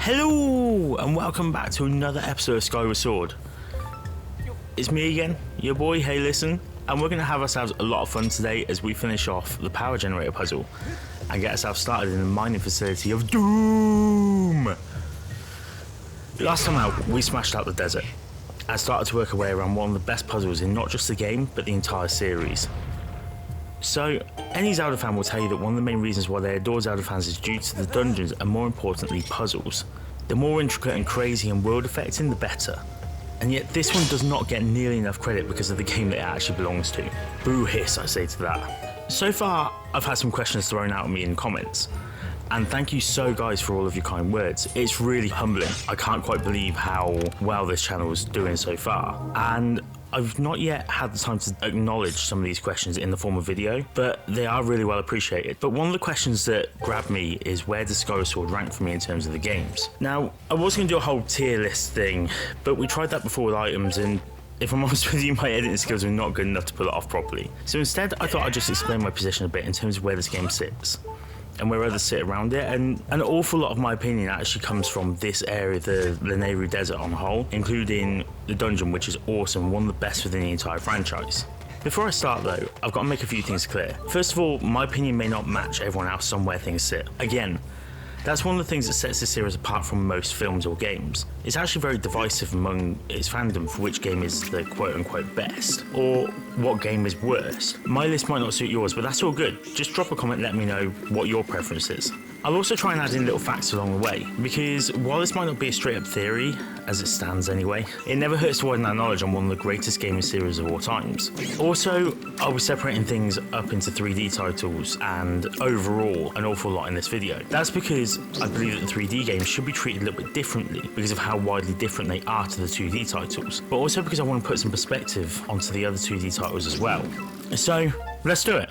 Hello and welcome back to another episode of Skyward Sword. It's me again, your boy Hey Listen, and we're going to have ourselves a lot of fun today as we finish off the power generator puzzle and get ourselves started in the mining facility of Doom. Last time out, we smashed out the desert and started to work our way around one of the best puzzles in not just the game, but the entire series. So, any Zelda fan will tell you that one of the main reasons why they adore Zelda fans is due to the dungeons and more importantly, puzzles. The more intricate and crazy and world affecting, the better. And yet this one does not get nearly enough credit because of the game that it actually belongs to. Boo hiss, I say to that. So far, I've had some questions thrown out at me in comments. And thank you so guys for all of your kind words. It's really humbling. I can't quite believe how well this channel is doing so far. And I've not yet had the time to acknowledge some of these questions in the form of video, but they are really well appreciated. But one of the questions that grabbed me is, where does Skyward Sword rank for me in terms of the games? Now, I was going to do a whole tier list thing, but we tried that before with items, and if I'm honest with you, my editing skills are not good enough to pull it off properly. So instead, I thought I'd just explain my position a bit in terms of where this game sits and where others sit around it, and an awful lot of my opinion actually comes from this area, the Lanayru Desert on the whole, including the dungeon, which is awesome, one of the best within the entire franchise. Before I start though, I've got to make a few things clear. First of all, my opinion may not match everyone else on where things sit. Again, that's one of the things that sets this series apart from most films or games. It's actually very divisive among its fandom for which game is the quote-unquote best, or what game is worst. My list might not suit yours, but that's all good. Just drop a comment and let me know what your preference is. I'll also try and add in little facts along the way, because while this might not be a straight up theory, as it stands anyway, it never hurts to widen our knowledge on one of the greatest gaming series of all times. Also, I'll be separating things up into 3D titles and overall an awful lot in this video. That's because I believe that the 3D games should be treated a little bit differently because of how widely different they are to the 2D titles, but also because I want to put some perspective onto the other 2D titles as well. So, let's do it.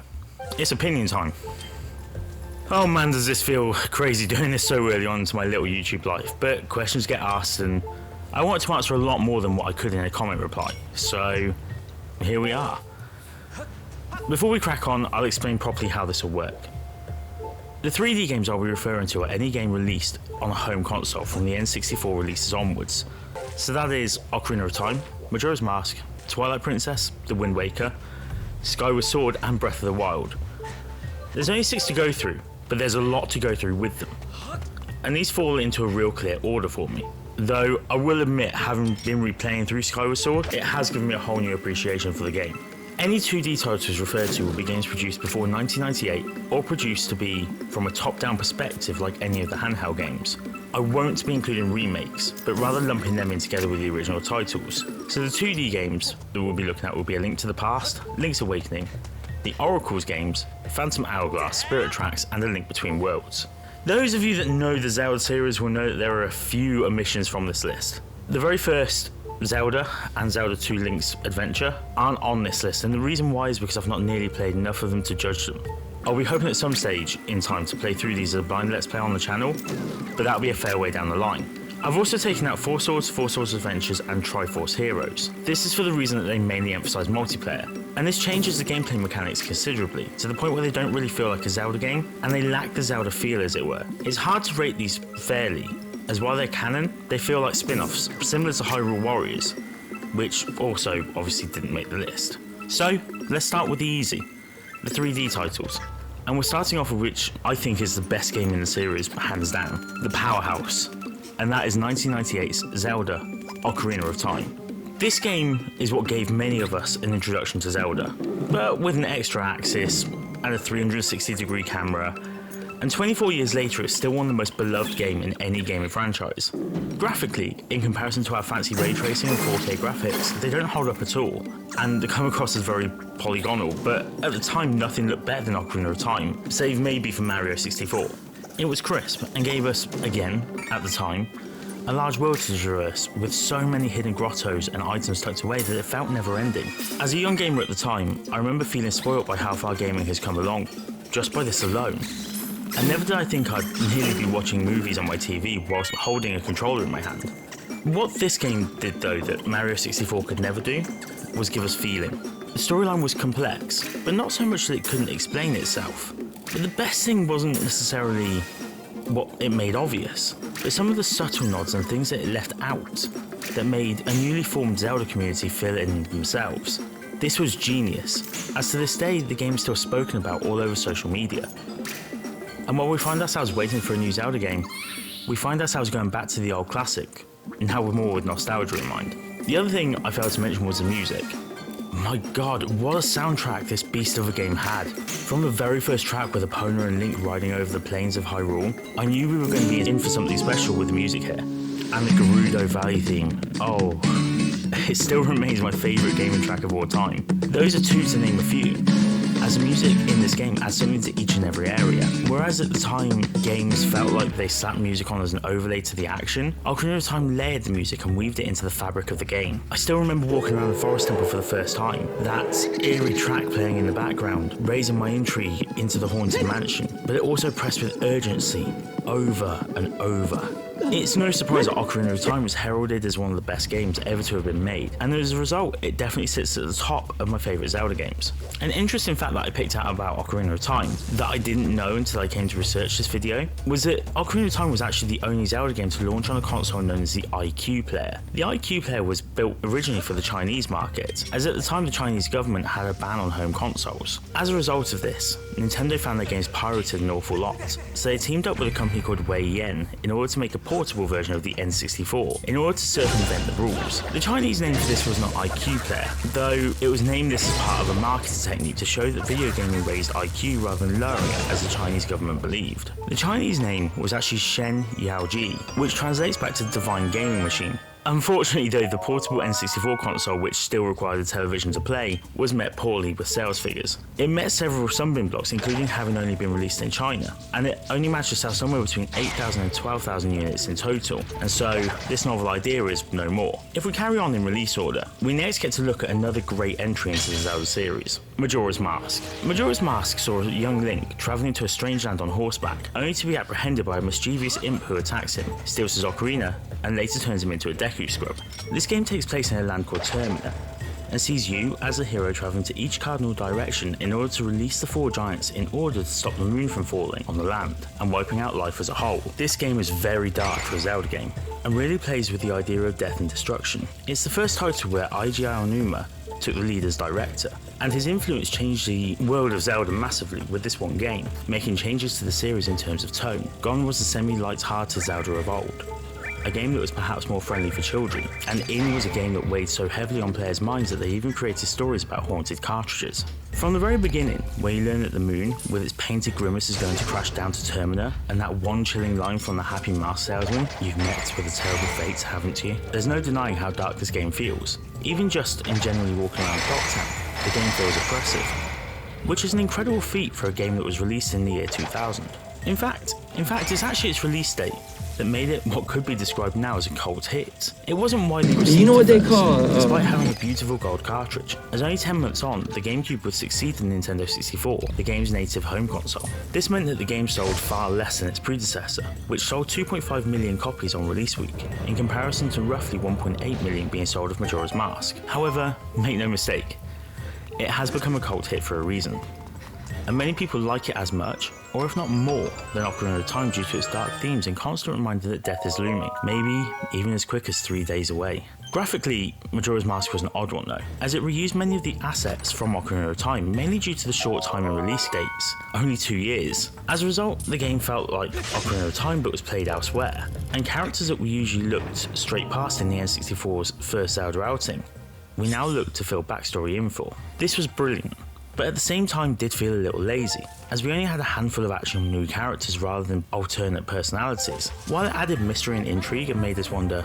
It's opinion time. Oh man, does this feel crazy doing this so early on into my little YouTube life, but questions get asked and I wanted to answer a lot more than what I could in a comment reply, so here we are. Before we crack on, I'll explain properly how this will work. The 3D games I'll be referring to are any game released on a home console from the N64 releases onwards. So that is Ocarina of Time, Majora's Mask, Twilight Princess, The Wind Waker, Skyward Sword and Breath of the Wild. There's only 6 to go through, but there's a lot to go through with them. And these fall into a real clear order for me. Though I will admit, having been replaying through Skyward Sword, it has given me a whole new appreciation for the game. Any 2D titles referred to will be games produced before 1998 or produced to be from a top-down perspective like any of the handheld games. I won't be including remakes, but rather lumping them in together with the original titles. So the 2D games that we'll be looking at will be A Link to the Past, Link's Awakening, the Oracles games, Phantom Hourglass, Spirit Tracks, and A Link Between Worlds. Those of you that know the Zelda series will know that there are a few omissions from this list. The very first, Zelda and Zelda 2 Link's Adventure, aren't on this list, and the reason why is because I've not nearly played enough of them to judge them. I'll be hoping at some stage in time to play through these as a blind Let's Play on the channel, but that'll be a fair way down the line. I've also taken out Four Swords Adventures and Triforce Heroes. This is for the reason that they mainly emphasise multiplayer, and this changes the gameplay mechanics considerably, to the point where they don't really feel like a Zelda game, and they lack the Zelda feel as it were. It's hard to rate these fairly, as while they're canon, they feel like spin-offs, similar to Hyrule Warriors, which also obviously didn't make the list. So, let's start with the easy, the 3D titles. And we're starting off with which I think is the best game in the series, hands down, the powerhouse. And that is 1998's Zelda Ocarina of Time. This game is what gave many of us an introduction to Zelda, but with an extra axis and a 360-degree camera, and 24 years later it's still one of the most beloved games in any gaming franchise. Graphically, in comparison to our fancy ray tracing and 4K graphics, they don't hold up at all, and they come across as very polygonal, but at the time nothing looked better than Ocarina of Time, save maybe for Mario 64. It was crisp and gave us, again, at the time, a large world to traverse with so many hidden grottos and items tucked away that it felt never-ending. As a young gamer at the time, I remember feeling spoiled by how far gaming has come along, just by this alone. And never did I think I'd nearly be watching movies on my TV whilst holding a controller in my hand. What this game did though that Mario 64 could never do, was give us feeling. The storyline was complex, but not so much that it couldn't explain itself. But the best thing wasn't necessarily what it made obvious, but some of the subtle nods and things that it left out that made a newly formed Zelda community fill in themselves. This was genius, as to this day the game is still spoken about all over social media. And while we find ourselves waiting for a new Zelda game, we find ourselves going back to the old classic, now with more with nostalgia in mind. The other thing I failed to mention was the music. My god, what a soundtrack this beast of a game had. From the very first track with Epona and Link riding over the plains of Hyrule, I knew we were going to be in for something special with the music here. And the Gerudo Valley theme, oh, it still remains my favourite gaming track of all time. Those are two to name a few, as the music in this game adds something to each and every area. Whereas at the time, games felt like they slapped music on as an overlay to the action, Ocarina of Time layered the music and weaved it into the fabric of the game. I still remember walking around the Forest Temple for the first time, that eerie track playing in the background, raising my intrigue into the Haunted Mansion, but it also pressed with urgency, over and over. It's no surprise that Ocarina of Time was heralded as one of the best games ever to have been made, and as a result, it definitely sits at the top of my favourite Zelda games. An interesting fact that I picked out about Ocarina of Time that I didn't know until I came to research this video was that Ocarina of Time was actually the only Zelda game to launch on a console known as the IQ Player. The IQ Player was built originally for the Chinese market, as at the time the Chinese government had a ban on home consoles. As a result of this, Nintendo found their games pirated an awful lot, so they teamed up with a company called Wei Yen in order to make a portable version of the N64 in order to circumvent the rules. The Chinese name for this was not IQ Player, though it was named this as part of a marketing technique to show that video gaming raised IQ rather than lowering it as the Chinese government believed. The Chinese name was actually Shen Yaoji, which translates back to Divine Gaming Machine. Unfortunately though, the portable N64 console, which still required a television to play, was met poorly with sales figures. It met several stumbling blocks, including having only been released in China, and it only managed to sell somewhere between 8,000 and 12,000 units in total, and so this novel idea is no more. If we carry on in release order, we next get to look at another great entry into the Zelda series, Majora's Mask. Majora's Mask saw a young Link travelling to a strange land on horseback, only to be apprehended by a mischievous imp who attacks him, steals his ocarina, and later turns him into a Deku Scrub. This game takes place in a land called Termina, and sees you as the hero travelling to each cardinal direction in order to release the four giants in order to stop the moon from falling on the land and wiping out life as a whole. This game is very dark for a Zelda game, and really plays with the idea of death and destruction. It's the first title where Eiji Aonuma took the lead as director, and his influence changed the world of Zelda massively with this one game, making changes to the series in terms of tone. Gone was the semi-light-hearted Zelda of old, a game that was perhaps more friendly for children, and In was a game that weighed so heavily on players' minds that they even created stories about haunted cartridges. From the very beginning, where you learn that the moon, with its painted grimace, is going to crash down to Termina, and that one chilling line from the happy mask salesman, "You've met with a terrible fate, haven't you?" There's no denying how dark this game feels. Even just in generally walking around Clocktown, the game feels oppressive, which is an incredible feat for a game that was released in the year 2000. In fact, it's actually its release date that made it what could be described now as a cult hit. It wasn't widely received, you know what they first, call despite having a beautiful gold cartridge, as only 10 months on, the GameCube would succeed the Nintendo 64, the game's native home console. This meant that the game sold far less than its predecessor, which sold 2.5 million copies on release week, in comparison to roughly 1.8 million being sold of Majora's Mask. However, make no mistake, it has become a cult hit for a reason, and many people like it as much, or if not more, than Ocarina of Time due to its dark themes and constant reminder that death is looming, maybe even as quick as 3 days away. Graphically, Majora's Mask was an odd one though, as it reused many of the assets from Ocarina of Time, mainly due to the short time and release dates, only 2 years. As a result, the game felt like Ocarina of Time but was played elsewhere, and characters that we usually looked straight past in the N64's first Zelda outing, we now look to fill backstory in for. This was brilliant, but at the same time did feel a little lazy, as we only had a handful of actual new characters rather than alternate personalities. While it added mystery and intrigue and made us wonder,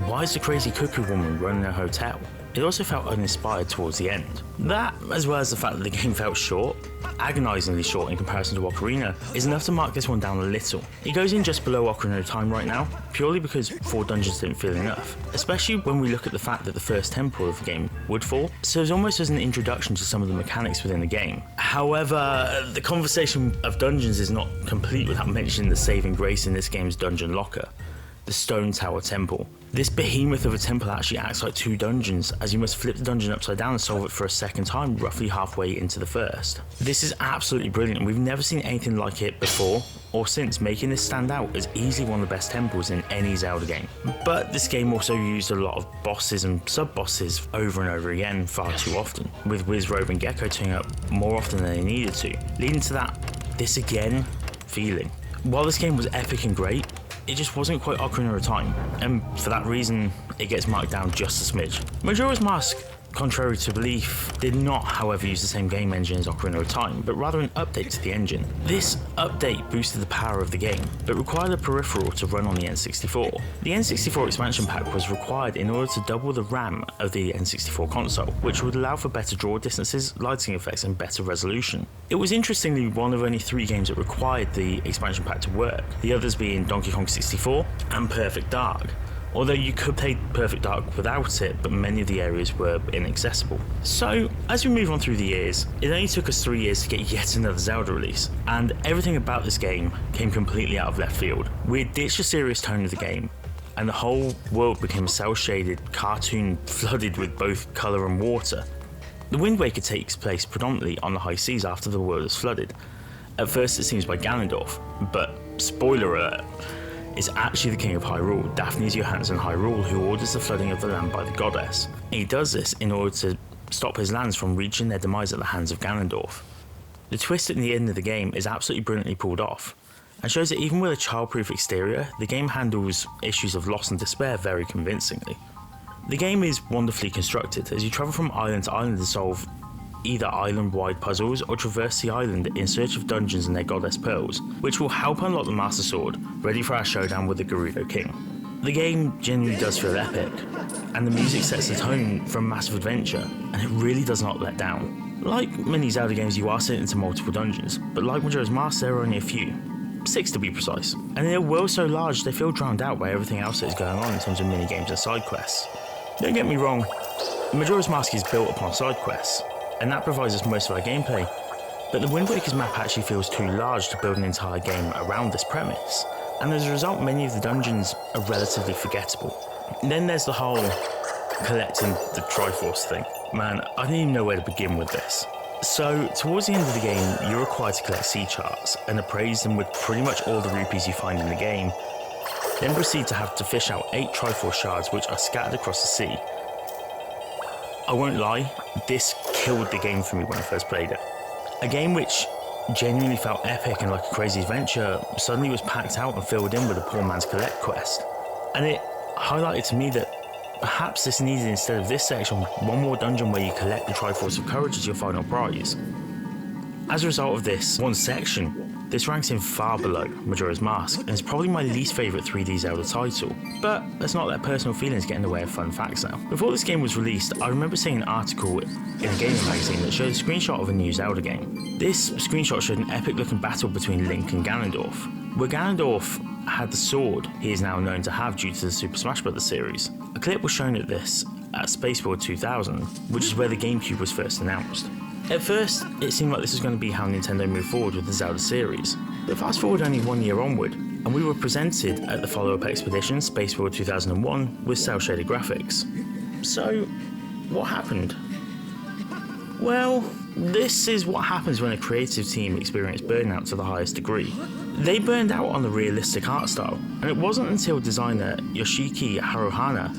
why is the crazy cuckoo woman running a hotel? It also felt uninspired towards the end. That, as well as the fact that the game felt short, agonisingly short in comparison to Ocarina, is enough to mark this one down a little. It goes in just below Ocarina of Time right now, purely because 4 dungeons didn't feel enough, especially when we look at the fact that the first temple of the game, Woodfall, serves almost as an introduction to some of the mechanics within the game. However, the conversation of dungeons is not complete without mentioning the saving grace in this game's dungeon locker. the Stone Tower Temple. This behemoth of a temple actually acts like 2 dungeons, as you must flip the dungeon upside down and solve it for a second time, roughly halfway into the first. This is absolutely brilliant. We've never seen anything like it before or since, making this stand out as easily one of the best temples in any Zelda game. But this game also used a lot of bosses and sub-bosses over and over again far too often, with Wizrobe and Gecko turning up more often than they needed to, leading to that "this again" feeling. While this game was epic and great, it just wasn't quite Ocarina of Time, and for that reason, it gets marked down just a smidge. Majora's Mask, contrary to belief, did not, however, use the same game engine as Ocarina of Time, but rather an update to the engine. This update boosted the power of the game, but required a peripheral to run on the N64. The N64 expansion pack was required in order to double the RAM of the N64 console, which would allow for better draw distances, lighting effects, and better resolution. It was interestingly one of only 3 games that required the expansion pack to work, the others being Donkey Kong 64 and Perfect Dark. Although you could play Perfect Dark without it, but many of the areas were inaccessible. So, as we move on through the years, it only took us 3 years to get yet another Zelda release, and everything about this game came completely out of left field. We had ditched the serious tone of the game, and the whole world became a cel-shaded cartoon flooded with both colour and water. The Wind Waker takes place predominantly on the high seas after the world is flooded. At first it seems by Ganondorf, but spoiler alert, it's actually the King of Hyrule, Daphne's Johansson Hyrule, who orders the flooding of the land by the goddess. He does this in order to stop his lands from reaching their demise at the hands of Ganondorf. The twist at the end of the game is absolutely brilliantly pulled off, and shows that even with a childproof exterior, the game handles issues of loss and despair very convincingly. The game is wonderfully constructed, as you travel from island to island to solve either island-wide puzzles or traverse the island in search of dungeons and their goddess pearls, which will help unlock the Master Sword, ready for our showdown with the Gerudo King. The game genuinely does feel epic, and the music sets the tone for a massive adventure, and it really does not let down. Like many Zelda games, you are sent into multiple dungeons, but like Majora's Mask, there are only a few. 6 to be precise, and in a world so large they feel drowned out by everything else that is going on in terms of mini-games and side quests. Don't get me wrong, Majora's Mask is built upon side quests, and that provides us most of our gameplay, but the Wind Waker's map actually feels too large to build an entire game around this premise, and as a result many of the dungeons are relatively forgettable. Then there's the whole collecting the Triforce thing. Man, I don't even know where to begin with this. So, towards the end of the game, you're required to collect sea charts and appraise them with pretty much all the rupees you find in the game, then proceed to have to fish out 8 Triforce shards which are scattered across the sea. I won't lie, this killed the game for me when I first played it. A game which genuinely felt epic and like a crazy adventure suddenly was packed out and filled in with a poor man's collect quest. And it highlighted to me that perhaps this needed, instead of this section, one more dungeon where you collect the Triforce of Courage as your final prize. As a result of this one section, this ranks him far below Majora's Mask, and is probably my least favourite 3D Zelda title. But let's not let personal feelings get in the way of fun facts now. Before this game was released, I remember seeing an article in a gaming magazine that showed a screenshot of a new Zelda game. This screenshot showed an epic looking battle between Link and Ganondorf, where Ganondorf had the sword he is now known to have due to the Super Smash Bros. Series. A clip was shown at this at Space World 2000, which is where the GameCube was first announced. At first, it seemed like this was going to be how Nintendo moved forward with the Zelda series, but fast forward only 1 year onward, and we were presented at the follow-up expedition, Space World 2001, with cel-shaded graphics. So, what happened? Well, this is what happens when a creative team experience burnout to the highest degree. They burned out on the realistic art style, and it wasn't until designer Yoshiki Haruhana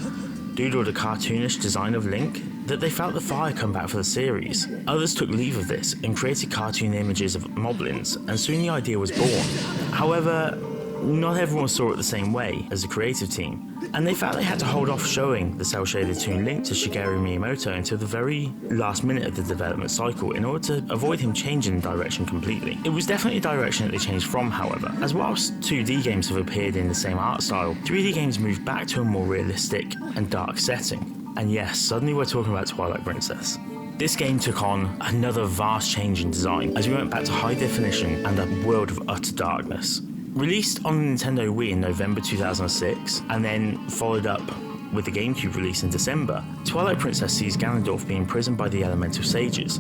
doodled a cartoonish design of Link that they felt the fire come back for the series. Others took leave of this and created cartoon images of moblins, and soon the idea was born. However, not everyone saw it the same way as the creative team, and they felt they had to hold off showing the cel-shaded toon Link to Shigeru Miyamoto until the very last minute of the development cycle in order to avoid him changing direction completely. It was definitely a direction that they changed from, however, as whilst 2D games have appeared in the same art style, 3D games moved back to a more realistic and dark setting. And yes, suddenly we're talking about Twilight Princess. This game took on another vast change in design as we went back to high definition and a world of utter darkness. Released on the Nintendo Wii in November 2006, and then followed up with the GameCube release in December, Twilight Princess sees Ganondorf being imprisoned by the Elemental Sages,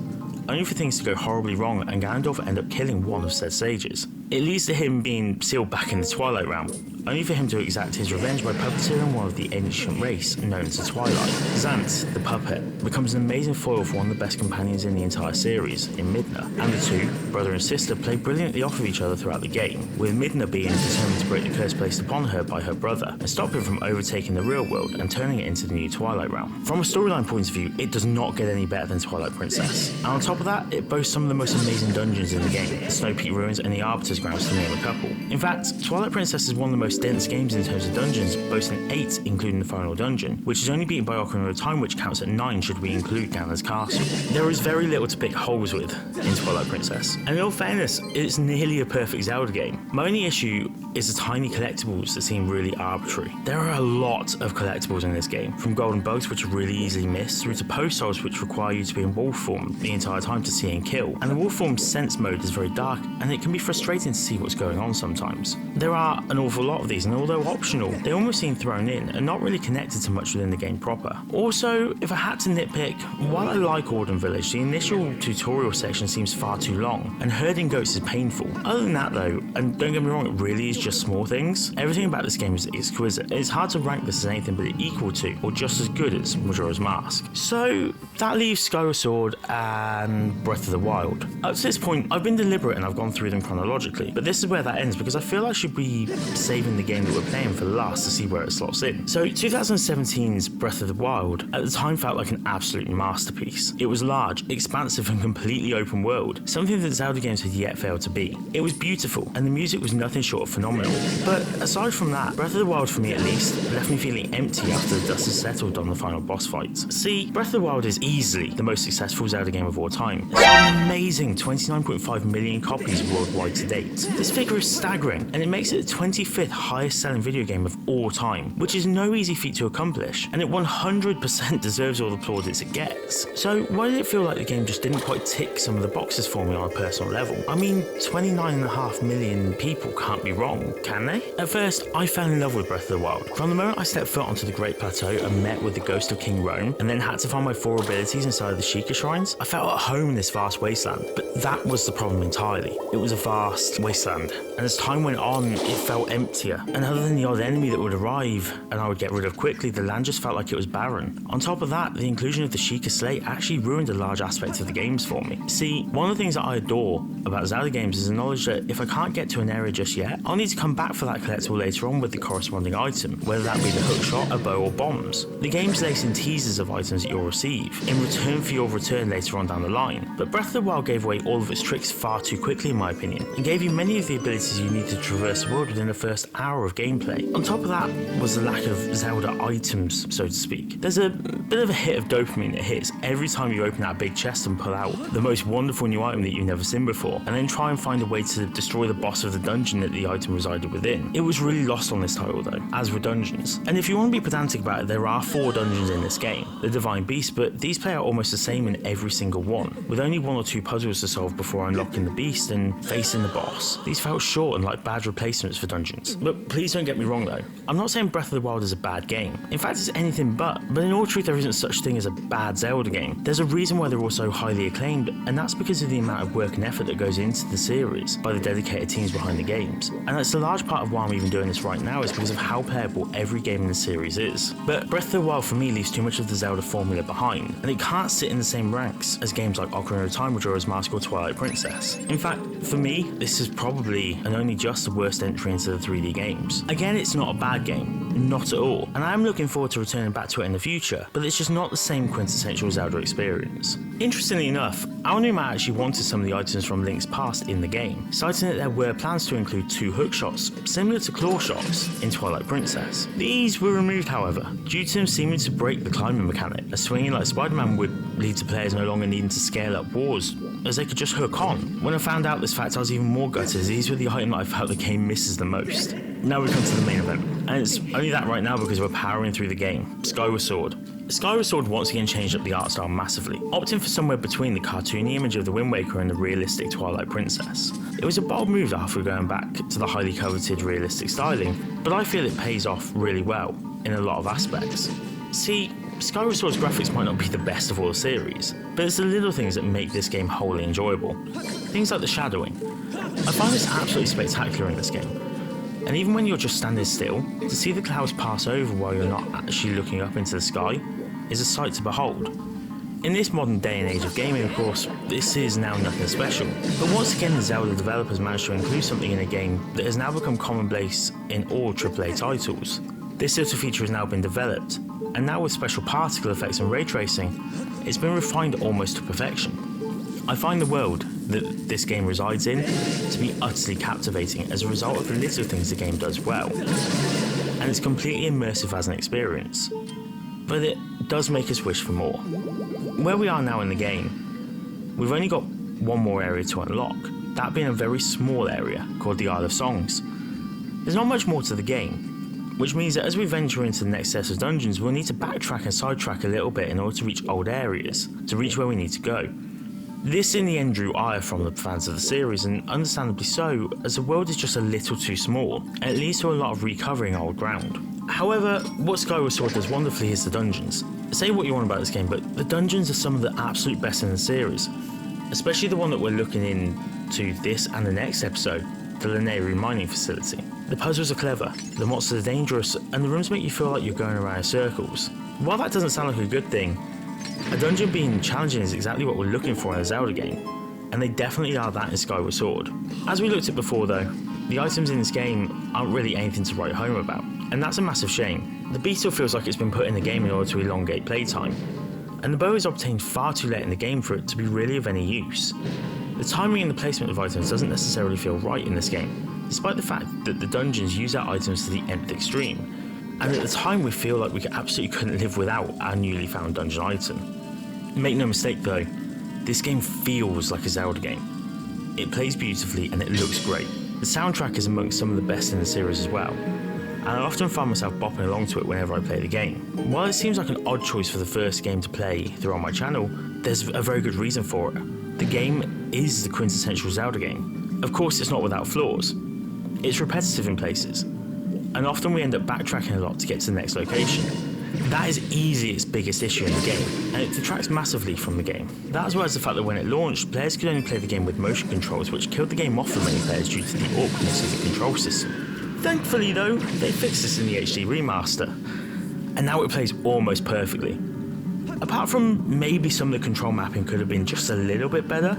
only for things to go horribly wrong and Ganondorf end up killing one of said sages. It leads to him being sealed back in the Twilight Realm, only for him to exact his revenge by puppeteering one of the ancient race known as the Twilight. Zant, the puppet, becomes an amazing foil for one of the best companions in the entire series, in Midna, and the two, brother and sister, play brilliantly off of each other throughout the game, with Midna being determined to break the curse placed upon her by her brother and stop him from overtaking the real world and turning it into the new Twilight Realm. From a storyline point of view, it does not get any better than Twilight Princess, and on top of that, it boasts some of the most amazing dungeons in the game, the Snow Peak Ruins and the Arbiter's Grounds to name a couple. In fact, Twilight Princess is one of the most dense games in terms of dungeons, boasting 8 including the final dungeon, which is only beaten by Ocarina of Time, which counts at 9 should we include Ganon's Castle. There is very little to pick holes with in Twilight Princess, and in all fairness, it's nearly a perfect Zelda game. My only issue is the tiny collectibles that seem really arbitrary. There are a lot of collectibles in this game, from golden bugs which are really easily missed, through to post holes which require you to be in wolf form the entire time to see and kill, and the wolf form sense mode is very dark and it can be frustrating to see what's going on sometimes. There are an awful lot of these, and although optional, they almost seem thrown in and not really connected to much within the game proper. Also, if I had to nitpick, while I like Orden Village, the initial tutorial section seems far too long, and herding goats is painful. Other than that though, and don't get me wrong, it really is just small things, everything about this game is exquisite. It's hard to rank this as anything but equal to, or just as good as Majora's Mask. So that leaves Skyward Sword and Breath of the Wild. Up to this point, I've been deliberate and I've gone through them chronologically, but this is where that ends because I feel I should be saving the game that we're playing for last to see where it slots in. So 2017's Breath of the Wild at the time felt like an absolute masterpiece. It was large, expansive and completely open world, something that Zelda games had yet failed to be. It was beautiful and the music was nothing short of phenomenal. But aside from that, Breath of the Wild for me at least left me feeling empty after the dust has settled on the final boss fights. See, Breath of the Wild is easily the most successful Zelda game of all time. It's an amazing 29.5 million copies worldwide to date. This figure is staggering, and it makes it the 25th highest selling video game of all time, which is no easy feat to accomplish, and it 100% deserves all the plaudits it gets. So why did it feel like the game just didn't quite tick some of the boxes for me on a personal level? I mean, 29.5 million people can't be wrong, can they? At first, I fell in love with Breath of the Wild. From the moment I stepped foot onto the Great Plateau and met with the ghost of King Rome, and then had to find my 4 abilities inside the Sheikah shrines, I felt at home in this vast wasteland. But that was the problem entirely. It was a vast wasteland, and as time went on, it felt emptier. And other than the odd enemy that would arrive and I would get rid of quickly, the land just felt like it was barren. On top of that, the inclusion of the Sheikah Slate actually ruined a large aspect of the games for me. See, one of the things that I adore about Zelda games is the knowledge that if I can't get to an area just yet, I'll need to come back for that collectible later on with the corresponding item, whether that be the hookshot, a bow or bombs. The game's lacing teasers of items that you'll receive in return for your return later on down the line, but Breath of the Wild gave away all of its tricks far too quickly in my opinion, and gave you many of the abilities you need to traverse the world within the first hour of gameplay. On top of that was the lack of Zelda items, so to speak. There's a bit of a hit of dopamine that hits every time you open that big chest and pull out the most wonderful new item that you've never seen before, and then try and find a way to destroy the boss of the dungeon that the item resided within. It was really lost on this title though, as were dungeons. And if you want to be pedantic about it, there are 4 dungeons in this game, the Divine Beast, but these play out almost the same in every single one, with only 1 or 2 puzzles to solve before unlocking the beast and facing the boss. These felt short and like bad replacements for dungeons. But please don't get me wrong though, I'm not saying Breath of the Wild is a bad game. In fact, it's anything but in all truth there isn't such thing as a bad Zelda game. There's a reason why they're all so highly acclaimed, and that's because of the amount of work and effort that goes into the series by the dedicated teams behind the games. And that's a large part of why I'm even doing this right now, is because of how playable every game in the series is. But Breath of the Wild for me leaves too much of the Zelda formula behind, and it can't sit in the same ranks as games like Ocarina of Time, Majora's Mask or Twilight Princess. In fact, for me, this is probably and only just the worst entry into the 3D games. Again, it's not a bad game, not at all, and I am looking forward to returning back to it in the future, but it's just not the same quintessential Zelda experience. Interestingly enough, Aonuma actually wanted some of the items from Link's past in the game, citing that there were plans to include 2 hookshots, similar to claw shots in Twilight Princess. These were removed however, due to him seeming to break the climbing mechanic, as swinging like Spider-Man would lead to players no longer needing to scale up walls, as they could just hook on. When I found out this fact, I was even more gutted, as these were the item that I felt the game misses the most. Now we come to the main event, and it's only that right now because we're powering through the game, Skyward Sword. Skyward Sword once again changed up the art style massively, opting for somewhere between the cartoony image of the Wind Waker and the realistic Twilight Princess. It was a bold move after going back to the highly coveted realistic styling, but I feel it pays off really well in a lot of aspects. See, Skyward Sword's graphics might not be the best of all the series, but it's the little things that make this game wholly enjoyable. Things like the shadowing. I find this absolutely spectacular in this game. And even when you're just standing still, to see the clouds pass over while you're not actually looking up into the sky is a sight to behold. In this modern day and age of gaming, of course, this is now nothing special. But once again, the Zelda developers managed to include something in a game that has now become commonplace in all AAA titles. This little feature has now been developed, and now with special particle effects and ray tracing, it's been refined almost to perfection. I find the world that this game resides in to be utterly captivating as a result of the little things the game does well, and it's completely immersive as an experience. But it does make us wish for more. Where we are now in the game, we've only got one more area to unlock, that being a very small area called the Isle of Songs. There's not much more to the game, which means that as we venture into the next set of dungeons, we'll need to backtrack and sidetrack a little bit in order to reach old areas, to reach where we need to go. This in the end drew ire from the fans of the series, and understandably so, as the world is just a little too small, and it leads to a lot of recovering old ground. However, what Skyward Sword does wonderfully is the dungeons. Say what you want about this game, but the dungeons are some of the absolute best in the series, especially the one that we're looking into this and the next episode, the Lanayru Mining Facility. The puzzles are clever, the monsters are dangerous, and the rooms make you feel like you're going around in circles. While that doesn't sound like a good thing, a dungeon being challenging is exactly what we're looking for in a Zelda game, and they definitely are that in Skyward Sword. As we looked at before though, the items in this game aren't really anything to write home about, and that's a massive shame. The beetle feels like it's been put in the game in order to elongate playtime, and the bow is obtained far too late in the game for it to be really of any use. The timing and the placement of items doesn't necessarily feel right in this game, despite the fact that the dungeons use our items to the nth extreme, and at the time we feel like we absolutely couldn't live without our newly found dungeon item. Make no mistake though, this game feels like a Zelda game. It plays beautifully and it looks great. The soundtrack is amongst some of the best in the series as well, and I often find myself bopping along to it whenever I play the game. While it seems like an odd choice for the first game to play through on my channel, there's a very good reason for it. The game is the quintessential Zelda game. Of course, it's not without flaws. It's repetitive in places, and often we end up backtracking a lot to get to the next location. That is easily its biggest issue in the game, and it detracts massively from the game. That as well as the fact that when it launched, players could only play the game with motion controls, which killed the game off for many players due to the awkwardness of the control system. Thankfully though, they fixed this in the HD remaster, and now it plays almost perfectly. Apart from maybe some of the control mapping could have been just a little bit better,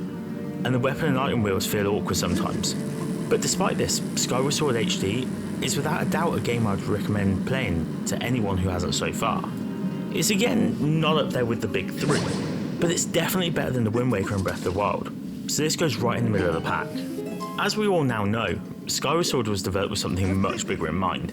and the weapon and item wheels feel awkward sometimes. But despite this, Skyward Sword HD is without a doubt a game I'd recommend playing to anyone who hasn't so far. It's again not up there with the big three, but it's definitely better than the Wind Waker and Breath of the Wild, so this goes right in the middle of the pack. As we all now know, Skyward Sword was developed with something much bigger in mind,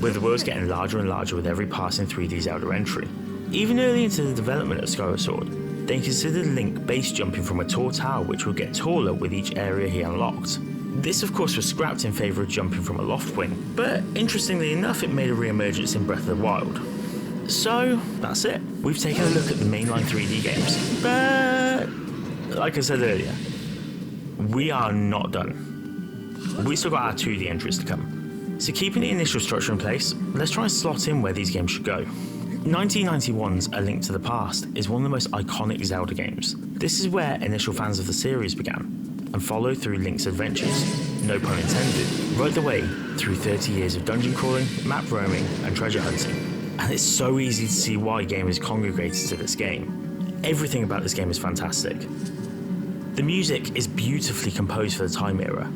with the worlds getting larger and larger with every passing 3D Zelda entry. Even early into the development of Skyward Sword, they considered Link base jumping from a tall tower which would get taller with each area he unlocked. This of course was scrapped in favour of jumping from a loft wing, but interestingly enough it made a re-emergence in Breath of the Wild. So that's it. We've taken a look at the mainline 3D games, but like I said earlier, we are not done. We still got our 2D entries to come. So keeping the initial structure in place, let's try and slot in where these games should go. 1991's A Link to the Past is one of the most iconic Zelda games. This is where initial fans of the series began, and followed through Link's adventures, no pun intended, right the way through 30 years of dungeon crawling, map roaming, and treasure hunting. And it's so easy to see why gamers congregated to this game. Everything about this game is fantastic. The music is beautifully composed for the time era.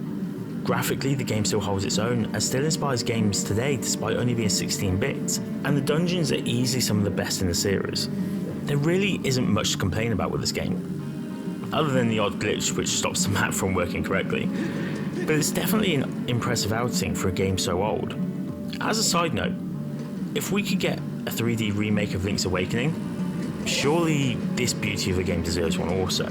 Graphically, the game still holds its own and still inspires games today despite only being 16-bit, and the dungeons are easily some of the best in the series. There really isn't much to complain about with this game, other than the odd glitch which stops the map from working correctly, but it's definitely an impressive outing for a game so old. As a side note, if we could get a 3D remake of Link's Awakening, surely this beauty of a game deserves one also.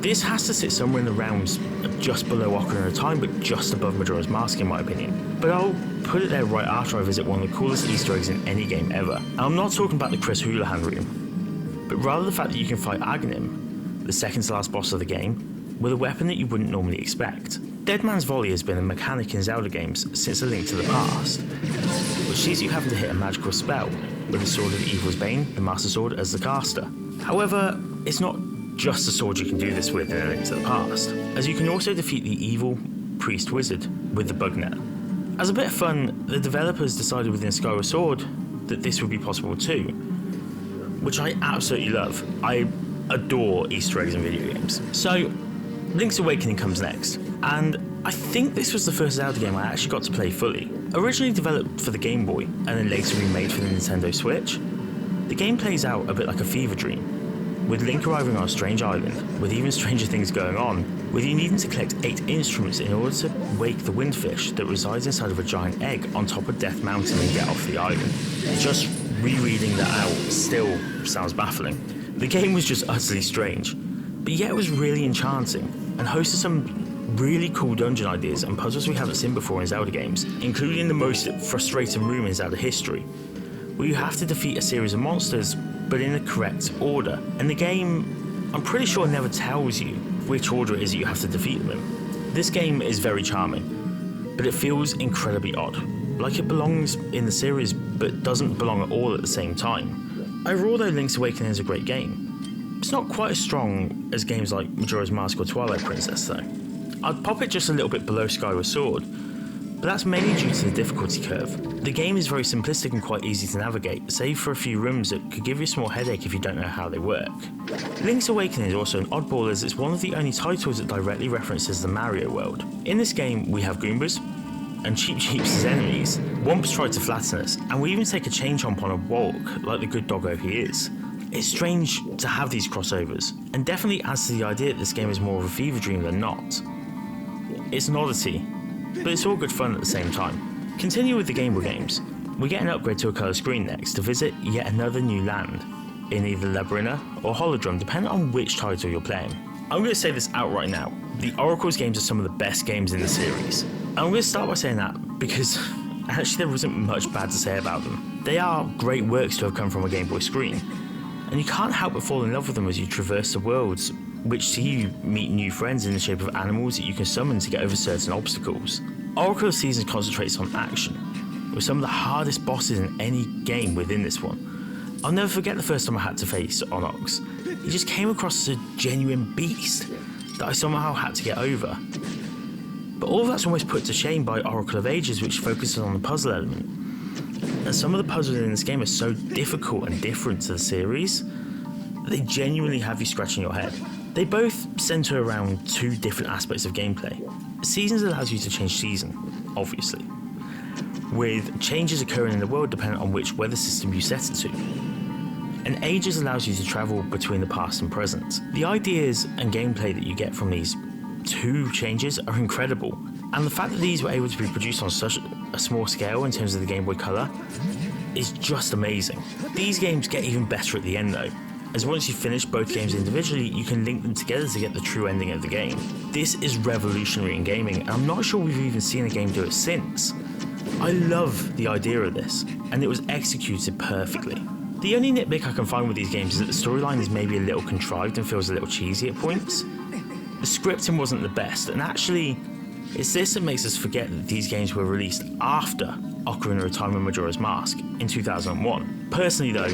This has to sit somewhere in the realms of just below Ocarina of Time, but just above Majora's Mask in my opinion. But I'll put it there right after I visit one of the coolest Easter eggs in any game ever. And I'm not talking about the Chris Houlihan room, but rather the fact that you can fight Aghanim, the second to last boss of the game, with a weapon that you wouldn't normally expect. Dead Man's Volley has been a mechanic in Zelda games since A Link to the Past, which sees you having to hit a magical spell with the Sword of Evil's Bane, the Master Sword, as the caster. However, it's not just the sword you can do this with in A Link to the Past, as you can also defeat the evil priest wizard with the bug net. As a bit of fun, the developers decided within Skyward Sword that this would be possible too, which I absolutely love. I adore Easter eggs in video games. So, Link's Awakening comes next, and I think this was the first Zelda game I actually got to play fully. Originally developed for the Game Boy, and then later remade for the Nintendo Switch, the game plays out a bit like a fever dream, with Link arriving on a strange island, with even stranger things going on, with you needing to collect 8 instruments in order to wake the windfish that resides inside of a giant egg on top of Death Mountain and get off the island. Just rereading that out still sounds baffling. The game was just utterly strange, but yet it was really enchanting, and hosted some really cool dungeon ideas and puzzles we haven't seen before in Zelda games, including the most frustrating room in Zelda history, where you have to defeat a series of monsters, but in the correct order. And the game, I'm pretty sure, never tells you which order it is that you have to defeat them in. This game is very charming, but it feels incredibly odd, like it belongs in the series but doesn't belong at all at the same time. Overall though, Link's Awakening is a great game. It's not quite as strong as games like Majora's Mask or Twilight Princess though. I'd pop it just a little bit below Skyward Sword, but that's mainly due to the difficulty curve. The game is very simplistic and quite easy to navigate, save for a few rooms that could give you a small headache if you don't know how they work. Link's Awakening is also an oddball as it's one of the only titles that directly references the Mario world. In this game we have Goombas and Cheep Cheeps as enemies. Womps try to flatten us, and we even take a chain chomp on a walk like the good doggo he is. It's strange to have these crossovers, and definitely adds to the idea that this game is more of a fever dream than not. It's an oddity, but it's all good fun at the same time. Continue with the Game Boy games. We get an upgrade to a colour screen next to visit yet another new land, in either Labyrinth or Holodrum, depending on which title you're playing. I'm going to say this outright now, the Oracle's games are some of the best games in the series. I'm going to start by saying that because actually there isn't much bad to say about them. They are great works to have come from a Game Boy screen, and you can't help but fall in love with them as you traverse the worlds, which see you meet new friends in the shape of animals that you can summon to get over certain obstacles. Oracle of Seasons concentrates on action, with some of the hardest bosses in any game within this one. I'll never forget the first time I had to face Onox. He just came across as a genuine beast that I somehow had to get over. But all of that's almost put to shame by Oracle of Ages, which focuses on the puzzle element. And some of the puzzles in this game are so difficult and different to the series, that they genuinely have you scratching your head. They both centre around 2 different aspects of gameplay. Seasons allows you to change season, obviously, with changes occurring in the world depending on which weather system you set it to. And Ages allows you to travel between the past and present. The ideas and gameplay that you get from these 2 changes are incredible, and the fact that these were able to be produced on such a small scale in terms of the Game Boy Color is just amazing. These games get even better at the end though, as once you finish both games individually, you can link them together to get the true ending of the game. This is revolutionary in gaming, and I'm not sure we've even seen a game do it since. I love the idea of this, and it was executed perfectly. The only nitpick I can find with these games is that the storyline is maybe a little contrived and feels a little cheesy at points. The scripting wasn't the best, and actually, it's this that makes us forget that these games were released after Ocarina of Time and Majora's Mask in 2001. Personally though,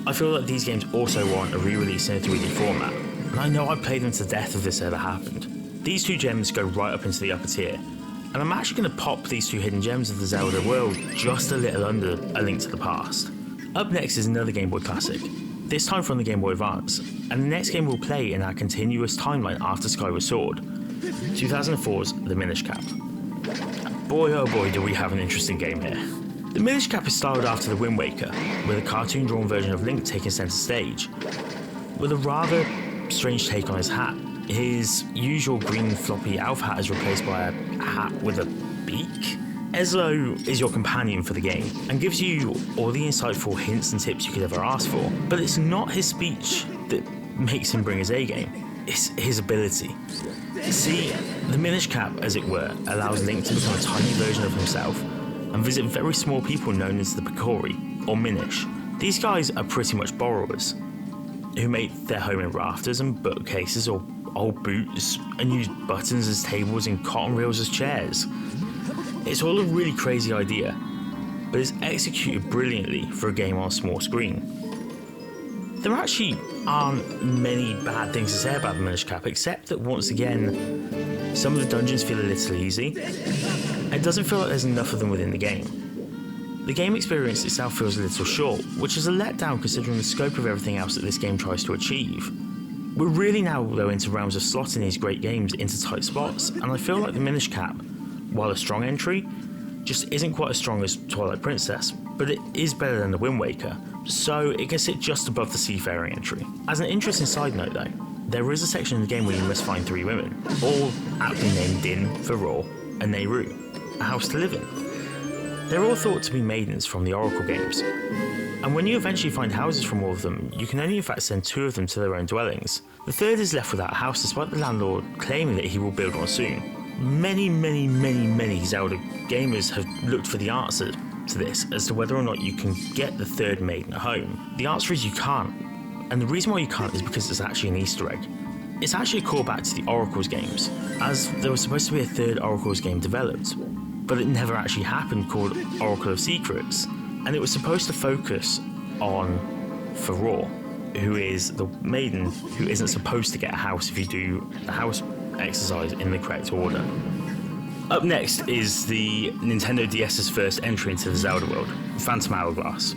I feel like these games also warrant a re-release in a 3D format, and I know I played them to death if this ever happened. These 2 gems go right up into the upper tier, and I'm actually going to pop these 2 hidden gems of the Zelda world just a little under A Link to the Past. Up next is another Game Boy classic, this time from the Game Boy Advance, and the next game we'll play in our continuous timeline after Skyward Sword, 2004's The Minish Cap. Boy oh boy do we have an interesting game here. The Minish Cap is styled after the Wind Waker, with a cartoon-drawn version of Link taking centre stage, with a rather strange take on his hat. His usual green floppy elf hat is replaced by a hat with a beak. Ezlo is your companion for the game, and gives you all the insightful hints and tips you could ever ask for, but it's not his speech that makes him bring his A-game, it's his ability. See, the Minish Cap, as it were, allows Link to become a tiny version of himself, and visit very small people known as the Picori, or Minish. These guys are pretty much borrowers, who make their home in rafters and bookcases or old boots, and use buttons as tables and cotton reels as chairs. It's all a really crazy idea, but it's executed brilliantly for a game on a small screen. There actually aren't many bad things to say about the Minish Cap, except that once again, some of the dungeons feel a little easy, and it doesn't feel like there's enough of them within the game. The game experience itself feels a little short, which is a letdown considering the scope of everything else that this game tries to achieve. We're really now though into realms of slotting these great games into tight spots, and I feel like the Minish Cap, while a strong entry, just isn't quite as strong as Twilight Princess, but it is better than the Wind Waker, so it can sit just above the Seafaring entry. As an interesting side note though, there is a section in the game where you must find 3 women, all aptly named Din, Farore, and Nayru, a house to live in. They're all thought to be maidens from the Oracle games, and when you eventually find houses from all of them, you can only in fact send 2 of them to their own dwellings. The third is left without a house despite the landlord claiming that he will build one soon. Many Zelda gamers have looked for the answer to this as to whether or not you can get the third maiden at home. The answer is you can't, and the reason why you can't is because it's actually an Easter egg. It's actually a callback to the Oracles games, as there was supposed to be a third Oracles game developed, but it never actually happened, called Oracle of Secrets, and it was supposed to focus on Farore, who is the maiden who isn't supposed to get a house if you do the house exercise in the correct order. Up next is the Nintendo DS's first entry into the Zelda world, Phantom Hourglass.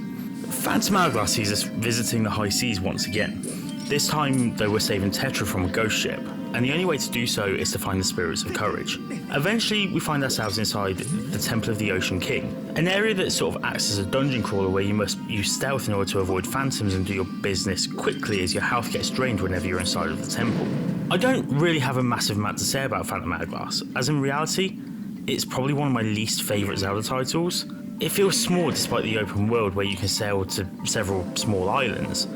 Phantom Hourglass sees us visiting the high seas once again. This time, though, we're saving Tetra from a ghost ship, and the only way to do so is to find the Spirits of Courage. Eventually, we find ourselves inside the Temple of the Ocean King, an area that sort of acts as a dungeon crawler where you must use stealth in order to avoid phantoms and do your business quickly as your health gets drained whenever you're inside of the temple. I don't really have a massive amount to say about Phantom Hourglass, as in reality, it's probably one of my least favourite Zelda titles. It feels small despite the open world where you can sail to several small islands,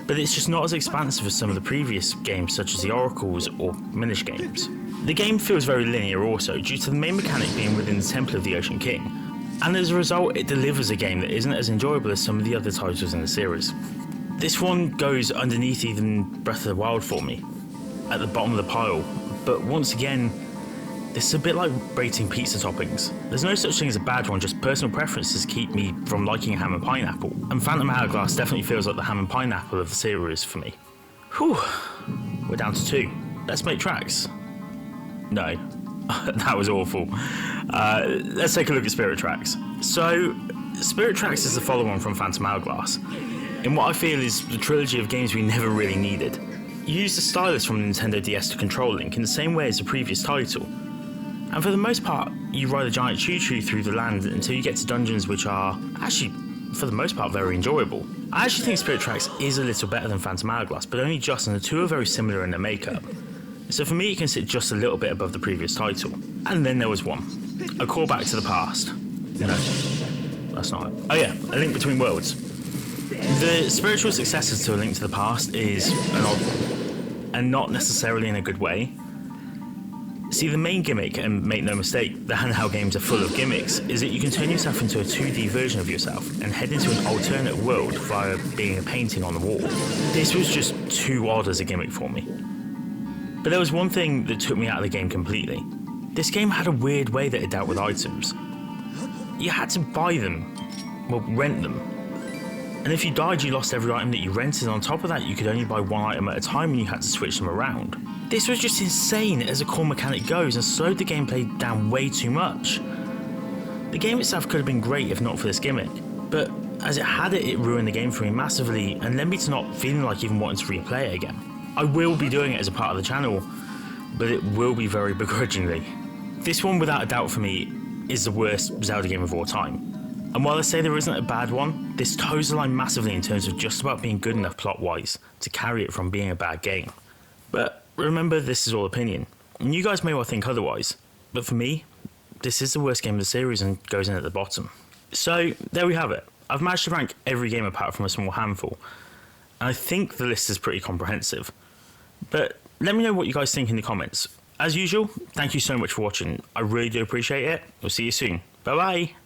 but it's just not as expansive as some of the previous games such as the Oracles or Minish games. The game feels very linear also, due to the main mechanic being within the Temple of the Ocean King, and as a result it delivers a game that isn't as enjoyable as some of the other titles in the series. This one goes underneath even Breath of the Wild for me, at the bottom of the pile, but once again, this is a bit like rating pizza toppings. There's no such thing as a bad one, just personal preferences keep me from liking ham and pineapple, and Phantom Hourglass definitely feels like the ham and pineapple of the series for me. Whew, we're down to 2. Let's make tracks. No, that was awful. Let's take a look at Spirit Tracks. So, Spirit Tracks is the follow-on from Phantom Hourglass, in what I feel is the trilogy of games we never really needed. You use the stylus from the Nintendo DS to control Link in the same way as the previous title, and for the most part, you ride a giant choo-choo through the land until you get to dungeons which are, actually, for the most part, very enjoyable. I actually think Spirit Tracks is a little better than Phantom Hourglass, but only just, and the two are very similar in their makeup. So for me, it can sit just a little bit above the previous title. And then there was one, a callback to the past. No, that's not it. Oh yeah, A Link Between Worlds. The spiritual successor to A Link to the Past is an odd one, and not necessarily in a good way. See, the main gimmick, and make no mistake, the handheld games are full of gimmicks, is that you can turn yourself into a 2D version of yourself and head into an alternate world via being a painting on the wall. This was just too odd as a gimmick for me. But there was one thing that took me out of the game completely. This game had a weird way that it dealt with items. You had to buy them, well, rent them. And if you died, you lost every item that you rented, and on top of that, you could only buy one item at a time and you had to switch them around. This was just insane as a core mechanic goes and slowed the gameplay down way too much. The game itself could have been great if not for this gimmick, but as it had it, it ruined the game for me massively and led me to not feeling like even wanting to replay it again. I will be doing it as a part of the channel, but it will be very begrudgingly. This one, without a doubt for me, is the worst Zelda game of all time. And while I say there isn't a bad one, this toes the line massively in terms of just about being good enough plot-wise to carry it from being a bad game. But remember, this is all opinion, and you guys may well think otherwise, but for me, this is the worst game of the series and goes in at the bottom. So there we have it. I've managed to rank every game apart from a small handful, and I think the list is pretty comprehensive. But let me know what you guys think in the comments. As usual, thank you so much for watching. I really do appreciate it. We'll see you soon. Bye bye.